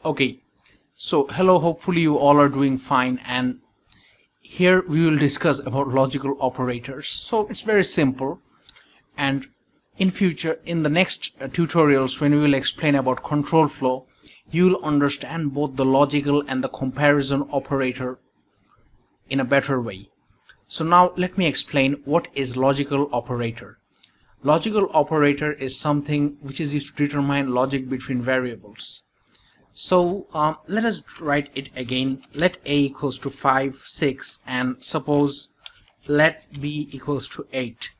Okay, so hello, hopefully you all are doing fine, and here we will discuss about logical operators. So it's very simple, and in future, in the next tutorials, when we will explain about control flow, you will understand both the logical and the comparison operator in a better way. So now let me explain what is logical operator. Logical operator is something which is used to determine logic between variables. So let us write it again. Let a equals to 5, 6, and suppose let b equals to 8.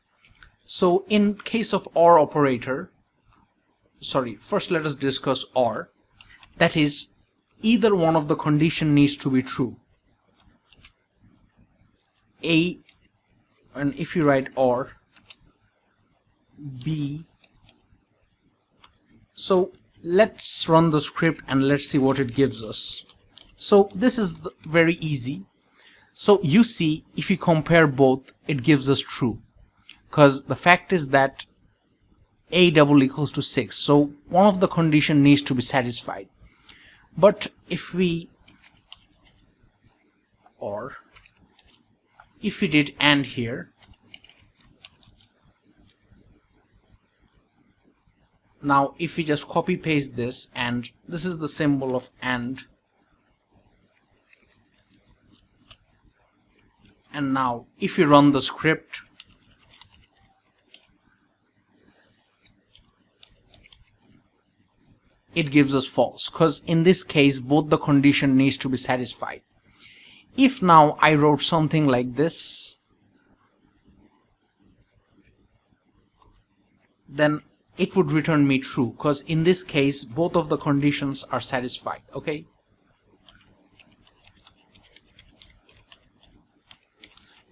So in case of OR operator, first let us discuss OR. That is, either one of the condition needs to be true. A, and if you write OR, B, so let's run the script and let's see what it gives us. So this is very easy. So you see, if you compare both, it gives us true, because the fact is that a double equals to 6, so one of the condition needs to be satisfied. But if we did AND here, now if we just copy paste this, and this is the symbol of AND, and now if we run the script, it gives us false, because in this case both the condition needs to be satisfied. If now I wrote something like this, then it would return me true, because in this case both of the conditions are satisfied. Okay,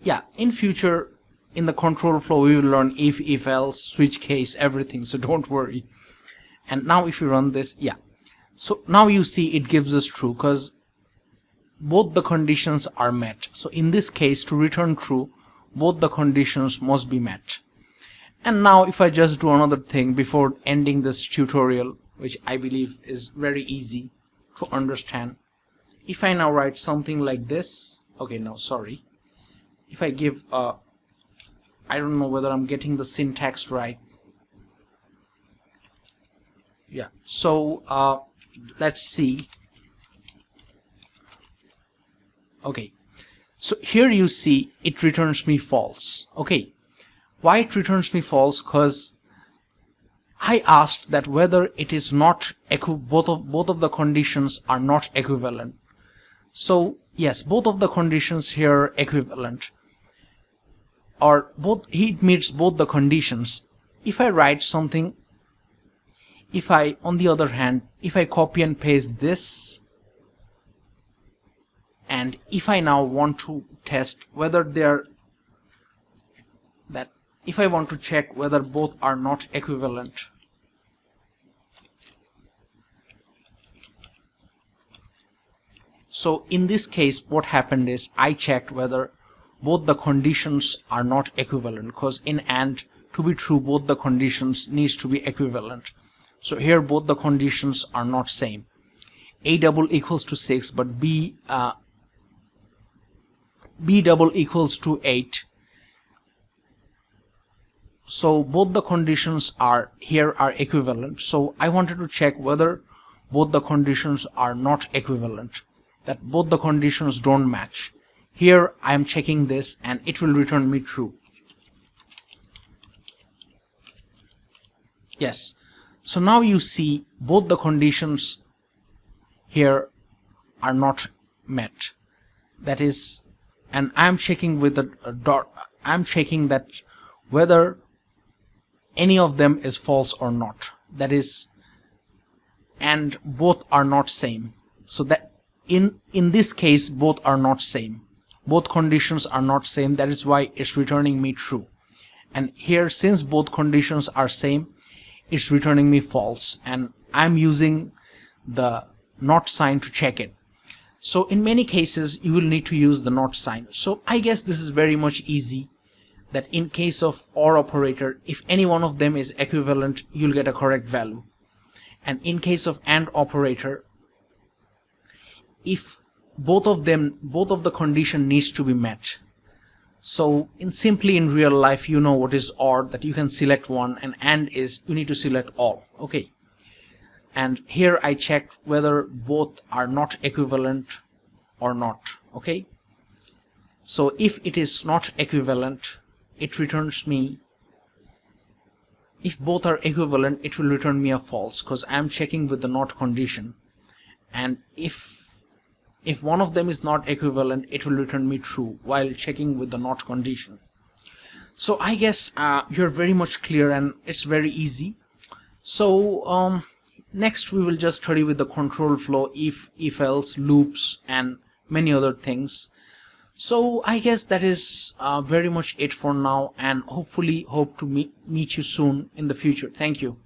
yeah, in future in the control flow we will learn if else, switch case, everything, so don't worry. And now if you run this, yeah, so now you see it gives us true because both the conditions are met. So in this case, to return true, both the conditions must be met. And now if I just do another thing before ending this tutorial, which I believe is very easy to understand, if I now write something like this, okay, no, sorry, if I give I don't know whether I'm getting the syntax right. Yeah, so let's see. Okay, so here you see it returns me false. Okay, why it returns me false? Because I asked that whether it is not both of the conditions are not equivalent. So yes, both of the conditions here are equivalent, or it meets both the conditions. If I write something, on the other hand, if I copy and paste this, and if I now want to test whether if I want to check whether both are not equivalent, so in this case what happened is I checked whether both the conditions are not equivalent, because in AND, to be true, both the conditions needs to be equivalent. So here both the conditions are not same. A double equals to 6, but B double equals to 8. So both the conditions are equivalent. So I wanted to check whether both the conditions are not equivalent, that both the conditions don't match. Here I am checking this and it will return me true. Yes. So now you see both the conditions here are not met. That is, and I am checking with a dot. I am checking that whether any of them is false or not. That is, and both are not same. So that in this case both are not same. Both conditions are not same. That is why it's returning me true. And here, since both conditions are same, it's returning me false, and I'm using the not sign to check it. So in many cases you will need to use the not sign. So I guess this is very much easy, that in case of OR operator, if any one of them is equivalent, you'll get a correct value. And in case of AND operator, if both of the condition needs to be met. So simply in real life, you know what is OR, that you can select one, and is you need to select all. Okay, and here I checked whether both are not equivalent or not. Okay, so if it is not equivalent, it returns me, if both are equivalent, it will return me a false, because I am checking with the not condition. And if one of them is not equivalent, it will return me true while checking with the not condition. So I guess you're very much clear, and it's very easy. So next we will just study with the control flow, if else, loops, and many other things. So I guess that is very much it for now, and hopefully hope to meet you soon in the future. Thank you.